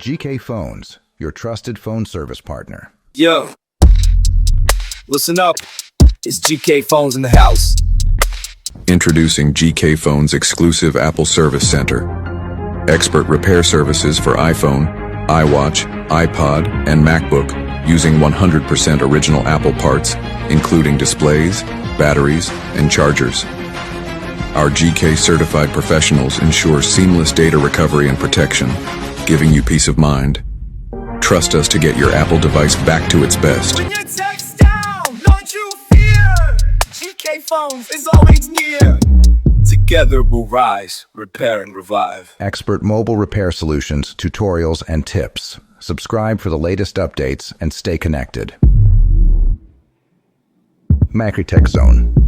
GK Phones, your trusted phone service partner. Yo, listen up. It's GK Phones in the house. Introducing GK Phones' exclusive Apple Service Center. Expert repair services for iPhone, iWatch, iPod, and MacBook using 100% original Apple parts, including displays, batteries, and chargers. Our GK certified professionals ensure seamless data recovery and protection, giving you peace of mind. Trust us to get your Apple device back to its best. When your text down, don't you fear. GK Phones is always near. Together we'll rise, repair, and revive. Expert mobile repair solutions, tutorials, and tips. Subscribe for the latest updates and stay connected. MacroTech Zone.